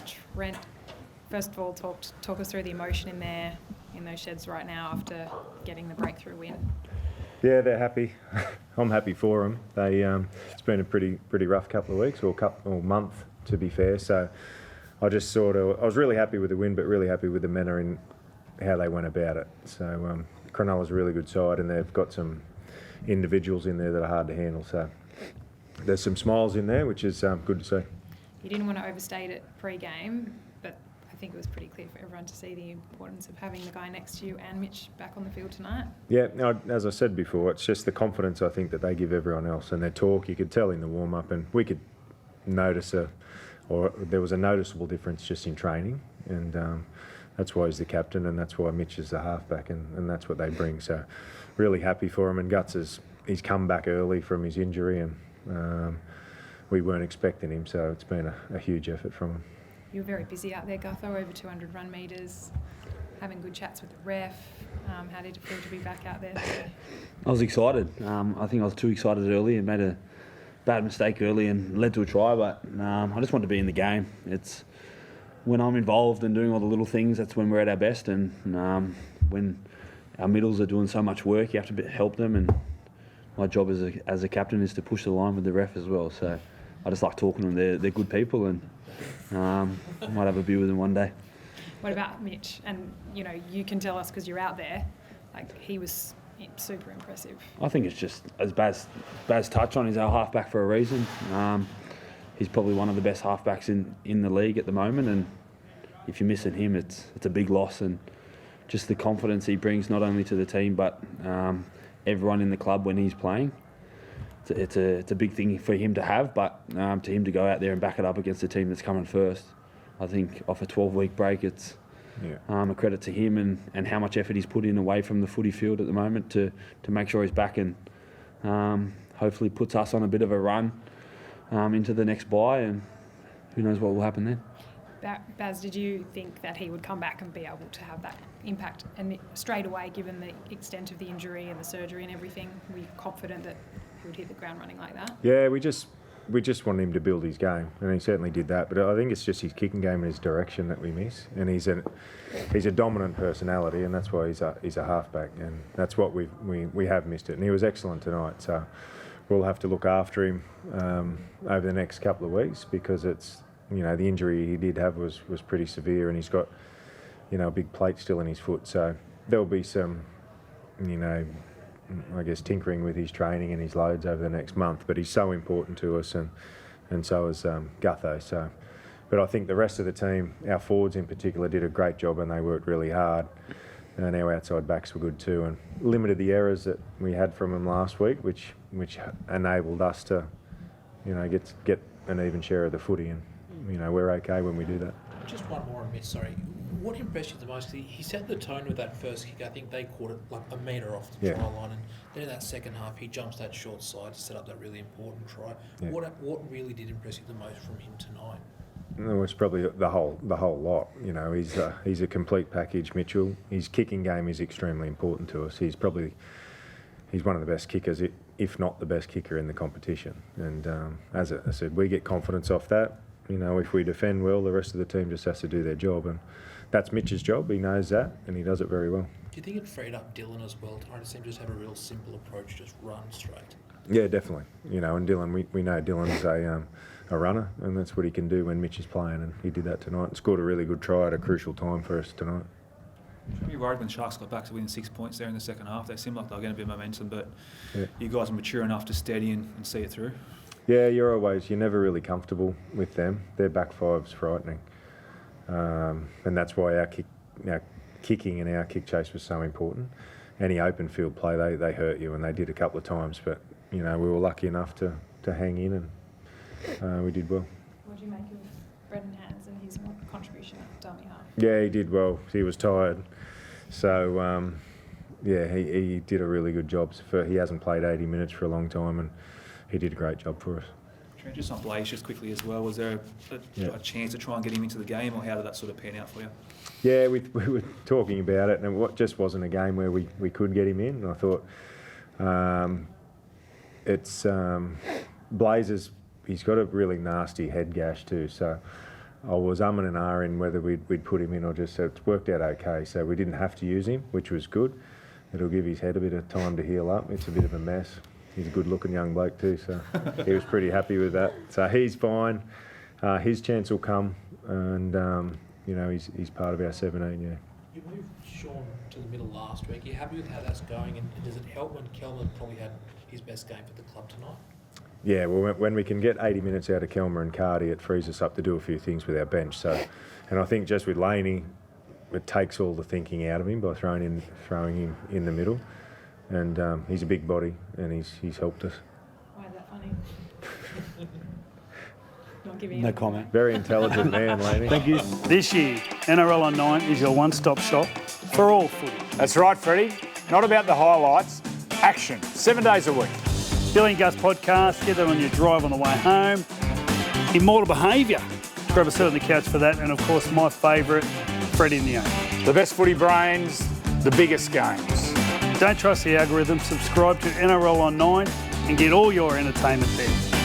Trent, first of all, talk us through the emotion in those sheds right now after getting the breakthrough win. Yeah, they're happy. I'm happy for them. It's been a pretty rough couple of weeks or month, to be fair. So I was really happy with the win, but really happy with the manner in how they went about it. So Cronulla's a really good side, and they've got some individuals in there that are hard to handle. So there's some smiles in there, which is good to see. You didn't want to overstate it pre-game, but I think it was pretty clear for everyone to see the importance of having the guy next to you and Mitch back on the field tonight. Yeah, as I said before, it's just the confidence I think that they give everyone else, and their talk. You could tell in the warm-up, and we could notice there was a noticeable difference just in training, and that's why he's the captain, and that's why Mitch is the halfback, and that's what they bring. So really happy for him, and Guts he's come back early from his injury, and we weren't expecting him, so it's been a huge effort from him. You were very busy out there, Gutho, over 200 run metres, having good chats with the ref. How did it feel to be back out there today? I was excited. I think I was too excited early and made a bad mistake early and led to a try, but I just wanted to be in the game. It's when I'm involved and doing all the little things, that's when we're at our best, and when our middles are doing so much work, you have to help them, and my job as a captain is to push the line with the ref as well. So I just like talking to them. They're good people, and I might have a beer with them one day. What about Mitch? And you can tell us because you're out there. Like, he was super impressive. I think it's just as Baz touched on. He's our halfback for a reason. He's probably one of the best halfbacks in the league at the moment, and if you're missing him, it's a big loss. And just the confidence he brings not only to the team but everyone in the club when he's playing. It's a big thing for him to have, but to him to go out there and back it up against the team that's coming first, I think off a 12-week break, it's a credit to him and how much effort he's put in away from the footy field at the moment to make sure he's back, and hopefully puts us on a bit of a run into the next bye, and who knows what will happen then. Baz, did you think that he would come back and be able to have that impact and straight away, given the extent of the injury and the surgery and everything? Were you confident that he would hit the ground running like that? Yeah, we just wanted him to build his game, and he certainly did that. But I think it's just his kicking game and his direction that we miss. And he's a dominant personality, and that's why he's a halfback, and that's what we have missed it. And he was excellent tonight, so we'll have to look after him over the next couple of weeks, because it's the injury he did have was pretty severe, and he's got a big plate still in his foot. So there'll be some I guess tinkering with his training and his loads over the next month, but he's so important to us, and so is Gutho. So, but I think the rest of the team, our forwards in particular, did a great job, and they worked really hard, and our outside backs were good too, and limited the errors that we had from them last week, which enabled us to get an even share of the footy, and we're okay when we do that. Just one more on Mitch, sorry. What impressed you the most? He set the tone with that first kick. I think they caught it like a metre off the try line, and then in that second half he jumps that short side to set up that really important try. Yeah. What really did impress you the most from him tonight? No, it's probably the whole lot. He's a complete package, Mitchell. His kicking game is extremely important to us. He's one of the best kickers, if not the best kicker in the competition. And as I said, we get confidence off that. If we defend well, the rest of the team just has to do their job, and that's Mitch's job. He knows that, and he does it very well. Do you think it freed up Dylan as well? Trying to seem to just have a real simple approach, just run straight. Yeah, definitely. And Dylan, we know Dylan's a runner, and that's what he can do when Mitch is playing, and he did that tonight and scored a really good try at a crucial time for us tonight. Should be worried when Sharks got back to within 6 points there in the second half. They seemed like they were going to be momentum, but you guys are mature enough to steady and see it through. Yeah, you're never really comfortable with them. Their back five's frightening. And that's why our kicking and our kick chase was so important. Any open field play, they hurt you, and they did a couple of times. But, we were lucky enough to hang in, and we did well. What do you make of Brendan Hands and his contribution at dummy half? Yeah, he did well. He was tired. So, he did a really good job. He hasn't played 80 minutes for a long time, and he did a great job for us. Just on Blaze, just quickly as well, was there a chance to try and get him into the game, or how did that sort of pan out for you? Yeah, we were talking about it, and it just wasn't a game where we could get him in. And I thought Blazers, he's got a really nasty head gash too, so I was umming and ahhing whether we'd put him in or just, so it's worked out okay. So we didn't have to use him, which was good. It'll give his head a bit of time to heal up. It's a bit of a mess. He's a good-looking young bloke too, so he was pretty happy with that. So he's fine. His chance will come, and you know, he's part of our 17. Yeah. You moved Sean to the middle last week. Are you happy with how that's going? And does it help when Kelman probably had his best game for the club tonight? Yeah, well, when we can get 80 minutes out of Kelmer and Cardi, it frees us up to do a few things with our bench. So, and I think just with Laney, it takes all the thinking out of him by throwing him in the middle. And he's a big body, and he's helped us. Why is that funny? Not giving No you comment. Very intelligent man, Laney. Thank you. This year, NRL on 9 is your one-stop shop for all footy. That's right, Freddie. Not about the highlights. Action. 7 days a week. Billy and Gus podcast, get that on your drive on the way home. Immortal Behaviour. Grab a seat on the couch for that. And, of course, my favourite, Freddie in the Own. The best footy brains, the biggest games. Don't trust the algorithm. Subscribe to NRL on 9 and get all your entertainment there.